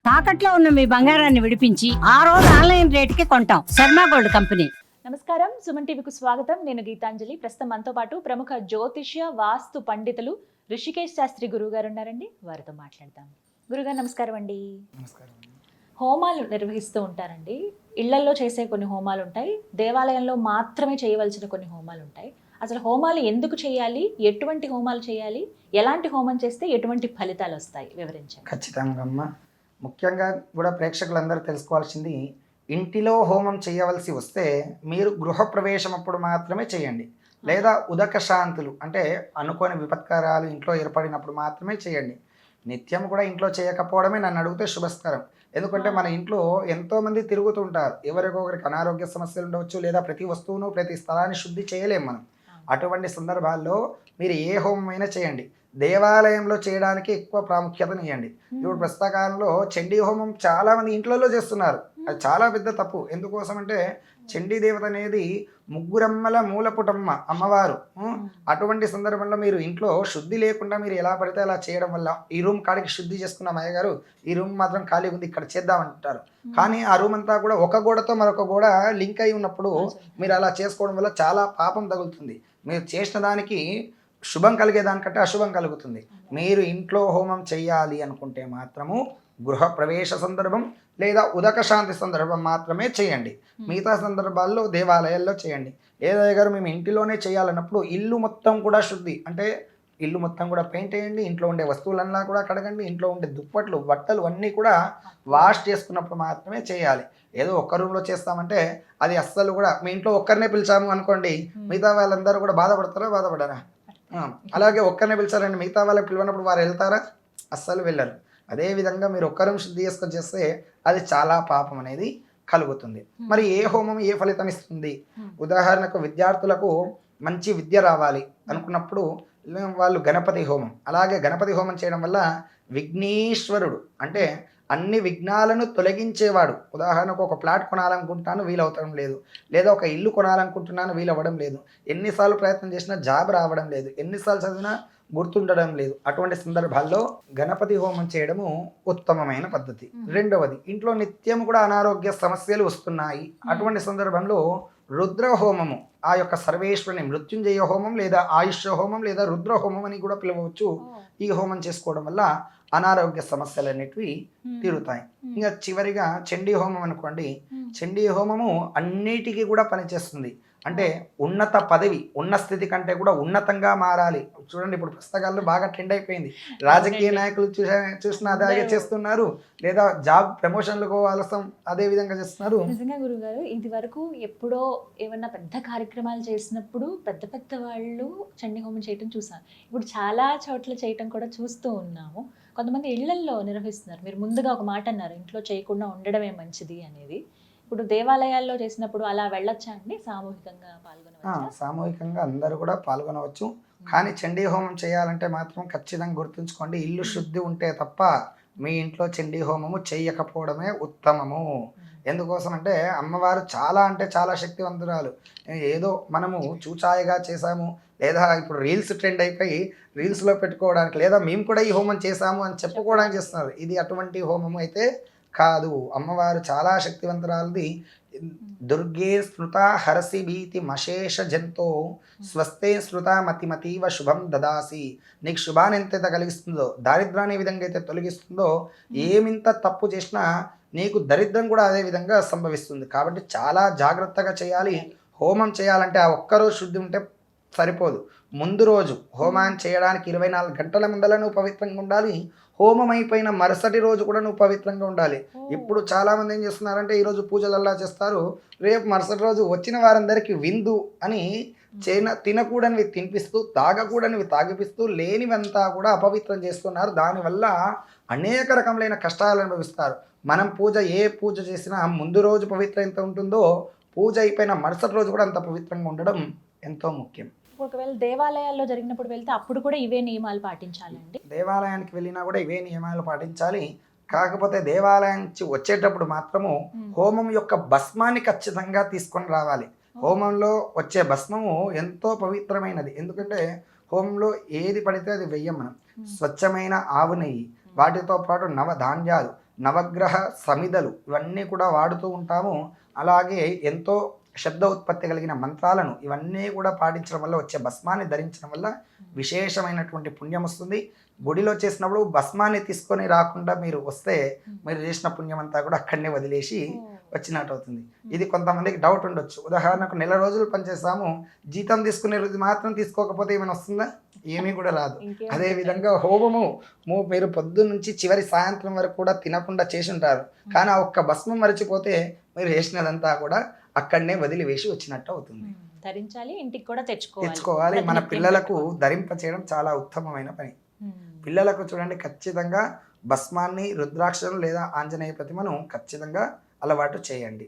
తాకట్లో ఉన్న మీ బంగారాన్ని విడిపించి ఆ రోజు ఆన్లైన్ రేటుకి కొంటాం. Sharma gold company. నమస్కారం, సుమన్ టీవీకి స్వాగతం. నేను గీతాంజలి. ప్రస్తుతం మనతో పాటు ప్రముఖ జ్యోతిష్య వాస్తు పండితులు రిషికేష్ శాస్త్రి గురువు గారు ఉన్నారండి. వారితో మాట్లాడదాం. గురుగారు నమస్కారం అండి. నమస్కారం. హోమాలు నిర్వహిస్తూ ఉంటారండి. ఇళ్లల్లో చేసే కొన్ని హోమాలు ఉంటాయి, దేవాలయంలో మాత్రమే చేయవలసిన కొన్ని హోమాలు ఉంటాయి. అసలు హోమాలు ఎందుకు చేయాలి, ఎటువంటి హోమాలు చేయాలి, ఎలాంటి హోమం చేస్తే ఎటువంటి ఫలితాలు వస్తాయి వివరించండి. ఖచ్చితంగా అమ్మ. ముఖ్యంగా కూడా ప్రేక్షకులందరూ తెలుసుకోవాల్సింది, ఇంటిలో హోమం చేయవలసి వస్తే మీరు గృహప్రవేశం అప్పుడు మాత్రమే చేయండి, లేదా ఉదక శాంతులు అంటే అనుకోని విపత్కారాలు ఇంట్లో ఏర్పడినప్పుడు మాత్రమే చేయండి. నిత్యం కూడా ఇంట్లో చేయకపోవడమే నన్ను అడిగితే శుభస్కరం. ఎందుకంటే మన ఇంట్లో ఎంతోమంది తిరుగుతుంటారు. ఎవరికొకరికి అనారోగ్య సమస్యలు ఉండవచ్చు, లేదా ప్రతి వస్తువును ప్రతి స్థలాన్ని శుద్ధి చేయలేం మనం. అటువంటి సందర్భాల్లో మీరు ఏ హోమం అయినా చేయండి, దేవాలయంలో చేయడానికి ఎక్కువ ప్రాముఖ్యతనియండి. ఇప్పుడు ప్రస్తుత కాలంలో చండీ హోమం చాలా మంది ఇంట్లలో చేస్తున్నారు. అది చాలా పెద్ద తప్పు. ఎందుకోసం అంటే చండీ దేవత అనేది ముగ్గురమ్మల మూలపుటమ్మ అమ్మవారు. అటువంటి సందర్భంలో మీరు ఇంట్లో శుద్ధి లేకుండా మీరు ఎలా పడితే అలా చేయడం వల్ల, ఈ రూమ్ కాడికి శుద్ధి చేసుకున్నాం అయ్య గారు, ఈ రూమ్ మాత్రం ఖాళీ ఉంది, ఇక్కడ చేద్దామంటారు. కానీ ఆ రూమ్ అంతా కూడా ఒక గోడతో మరొక గోడ లింక్ అయి ఉన్నప్పుడు మీరు అలా చేసుకోవడం వల్ల చాలా పాపం తగులుతుంది. మీరు చేసిన దానికి శుభం కలిగేదానికంటే అశుభం కలుగుతుంది. మీరు ఇంట్లో హోమం చేయాలి అనుకుంటే మాత్రము గృహప్రవేశ సందర్భం లేదా ఉదక శాంతి సందర్భం మాత్రమే చేయండి. మిగతా సందర్భాల్లో దేవాలయాల్లో చేయండి. ఏదైనా గారు మేము ఇంటిలోనే చేయాలన్నప్పుడు ఇల్లు మొత్తం కూడా శుద్ధి అంటే ఇల్లు మొత్తం కూడా పెయింట్ వేయండి, ఇంట్లో ఉండే వస్తువులన్నా కూడా కడగండి, ఇంట్లో ఉండే దుప్పట్లు బట్టలు అన్నీ కూడా వాష్ చేసుకున్నప్పుడు మాత్రమే చేయాలి. ఏదో ఒక్క రూమ్లో చేస్తామంటే అది అస్సలు కూడా, మీ ఇంట్లో ఒక్కరినే పిలిచాము అనుకోండి, మిగతా వాళ్ళందరూ కూడా బాధపడరా? అలాగే ఒక్కరినే పిలిచారండి, మిగతా వాళ్ళకి పిలవనప్పుడు వారు వెళ్తారా? అస్సలు వెళ్ళరు. అదేవిధంగా మీరు ఒక్కరం శుద్ధి చేసుకొని చేస్తే అది చాలా పాపం అనేది కలుగుతుంది. మరి ఏ హోమం ఏ ఫలితం ఇస్తుంది? ఉదాహరణకు విద్యార్థులకు మంచి విద్య రావాలి అనుకున్నప్పుడు వాళ్ళు గణపతి హోమం, అలాగే గణపతి హోమం చేయడం వల్ల విఘ్నేశ్వరుడు అంటే అన్ని విఘ్నాలను తొలగించేవాడు. ఉదాహరణకు ఒక ప్లాట్ కొనాలనుకుంటున్నాను, వీలవటం లేదు, లేదా ఒక ఇల్లు కొనాలనుకుంటున్నాను, వీలవ్వడం లేదు, ఎన్నిసార్లు ప్రయత్నం చేసినా జాబ్ రావడం లేదు, ఎన్నిసార్లు చదివినా గుర్తుండడం లేదు. అటువంటి సందర్భాల్లో గణపతి హోమం చేయడము ఉత్తమమైన పద్ధతి. రెండవది, ఇంట్లో నిత్యం కూడా అనారోగ్య సమస్యలు వస్తున్నాయి. అటువంటి సందర్భంలో రుద్ర హోమము, ఆ యొక్క సర్వేశ్వరుని మృత్యుంజయ హోమం లేదా ఆయుష్ హోమం లేదా రుద్ర హోమం అని కూడా పిలవచ్చు. ఈ హోమం చేసుకోవడం వల్ల అనారోగ్య సమస్యలు అనేటివి తీరుతాయి. ఇంకా చివరిగా చండీ హోమం అనుకోండి. చండీ హోమము అన్నిటికీ కూడా పనిచేస్తుంది. అంటే ఉన్నత పదవి, ఉన్న స్థితి కంటే కూడా ఉన్నతంగా మారాలి. చూడండి, ఇప్పుడు పుస్తకాల్లో బాగా ట్రెండ్ అయిపోయింది. రాజకీయ నాయకులు చూసినా అదే చేస్తున్నారు, లేదా జాబ్ ప్రమోషన్లకు ఆలస్యం అదే విధంగా చేస్తున్నారు. నిజంగా గురుగారు, ఇది వరకు ఎప్పుడో ఏమన్నా పెద్ద కార్యక్రమాలు చేసినప్పుడు పెద్ద పెద్ద వాళ్ళు చండీ హోమం చేయటం చూసాను. ఇప్పుడు చాలా చోట్ల చేయటం కూడా చూస్తూ ఉన్నాము. కొంతమంది ఇళ్లల్లో నిర్వహిస్తున్నారు. మీరు ముందుగా ఒక మాట అన్నారు, ఇంట్లో చేయకుండా ఉండడమే మంచిది అనేది. ఇప్పుడు దేవాలయాల్లో చేసినప్పుడు అలా వెళ్ళొచ్చా అండి? సామూహికంగా పాల్గొనవచ్చు? సామూహికంగా అందరూ కూడా పాల్గొనవచ్చు. కానీ చండీ హోమం చేయాలంటే మాత్రం ఖచ్చితంగా గుర్తుంచుకోండి, ఇల్లు శుద్ధి ఉంటే తప్ప మీ ఇంట్లో చండీ హోమము చేయకపోవడమే ఉత్తమము. ఎందుకోసం అంటే అమ్మవారు చాలా అంటే చాలా శక్తివంతురాలు. ఏదో మనము చూచాయిగా చేసాము, లేదా ఇప్పుడు రీల్స్ ట్రెండ్ అయిపోయి రీల్స్లో పెట్టుకోవడానికి, లేదా మేము కూడా ఈ హోమం చేసాము అని చెప్పుకోవడానికి చేస్తున్నారు. ఇది అటువంటి హోమం అయితే కాదు. అమ్మవారు చాలా శక్తివంతురాలది. దుర్గే స్మృత హరసి భీతి మశేష జంతో స్వస్తే స్మృత మతిమతీవ శుభం దదాసి. నీకు శుభాన్ని ఎంతైతే కలిగిస్తుందో, దారిద్రాన్ని ఏ విధంగా అయితే తొలగిస్తుందో, ఏమింత తప్పు చేసినా నీకు దరిద్రం కూడా అదే విధంగా సంభవిస్తుంది. కాబట్టి చాలా జాగ్రత్తగా చేయాలి. హోమం చేయాలంటే ఆ ఒక్కరోజు శుద్ధి ఉంటే సరిపోదు. ముందు రోజు హోమాన్ని చేయడానికి 24 గంటల ముందర నువ్వు పవిత్రంగా ఉండాలి. హోమం అయిపోయిన మరుసటి రోజు కూడా నువ్వు పవిత్రంగా ఉండాలి. ఇప్పుడు చాలామంది ఏం చేస్తున్నారంటే ఈరోజు పూజలల్లా చేస్తారు, రేపు మరుసటి రోజు వచ్చిన వారందరికీ విందు అని తినకూడనివి తినిపిస్తూ, తాగకూడనివి తాగిపిస్తూ, లేనివంతా కూడా అపవిత్రం చేస్తున్నారు. దానివల్ల అనేక రకములైన కష్టాలు అనుభవిస్తారు. మనం ఏ పూజ చేసినా ముందు రోజు పవిత్రం ఎంత ఉంటుందో, పూజ అయిపోయిన మరుసటి రోజు కూడా అంత పవిత్రంగా ఉండడం ఎంతో ముఖ్యం. ఒకవేళ దేవాలయాల్లో జరిగినప్పుడు వెళ్తే అప్పుడు కూడా ఇవే నియమాలు పాటించాలండి? దేవాలయానికి వెళ్ళినా కూడా ఇవే నియమాలు పాటించాలి. కాకపోతే దేవాలయం నుంచి వచ్చేటప్పుడు మాత్రము హోమం యొక్క భస్మాన్ని ఖచ్చితంగా తీసుకొని రావాలి. హోమంలో వచ్చే భస్మము ఎంతో పవిత్రమైనది. ఎందుకంటే హోమంలో ఏది పడితే అది వెయ్యం మనం. స్వచ్ఛమైన ఆవు నెయ్యి, వాటితో పాటు నవధాన్యాలు, నవగ్రహ సమిధలు ఇవన్నీ కూడా వాడుతూ ఉంటాము. అలాగే ఎంతో శబ్ద ఉత్పత్తి కలిగిన మంత్రాలను ఇవన్నీ కూడా పాటించడం వల్ల వచ్చే భస్మాన్ని ధరించడం వల్ల విశేషమైనటువంటి పుణ్యం వస్తుంది. గుడిలో చేసినప్పుడు భస్మాన్ని తీసుకొని రాకుండా మీరు వస్తే మీరు చేసిన పుణ్యం అంతా కూడా అక్కడనే వదిలేసి వచ్చినట్టు అవుతుంది. ఇది కొంతమందికి డౌట్ ఉండొచ్చు. ఉదాహరణకు నెల రోజులు పనిచేస్తాము, జీతం తీసుకునే రోజు మాత్రం తీసుకోకపోతే ఏమైనా వస్తుందా? ఏమీ కూడా రాదు. అదేవిధంగా హోమము మీరు పొద్దున్న నుంచి చివరి సాయంత్రం వరకు కూడా తినకుండా చేసి ఉంటారు, కానీ ఆ ఒక్క భస్మం మరిచిపోతే మీరు చేసినదంతా కూడా అక్కడనే వదిలివేసి వచ్చినట్టు అవుతుంది. ధరించాలి, ఇంటికి కూడా తెచ్చుకోవాలి. మన పిల్లలకు ధరింప చేయడం చాలా ఉత్తమమైన పని. పిల్లలకు చూడండి, ఖచ్చితంగా భస్మాన్ని, రుద్రాక్షను లేదా ఆంజనేయ ప్రతిమను ఖచ్చితంగా అలవాటు చేయండి.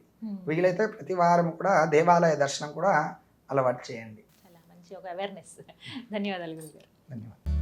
వీలైతే ప్రతి వారం కూడా దేవాలయ దర్శనం కూడా అలవాటు చేయండి. చాలా మంచి ఒక అవేర్నెస్. ధన్యవాదాలు గురుగారు. ధన్యవాదాలు.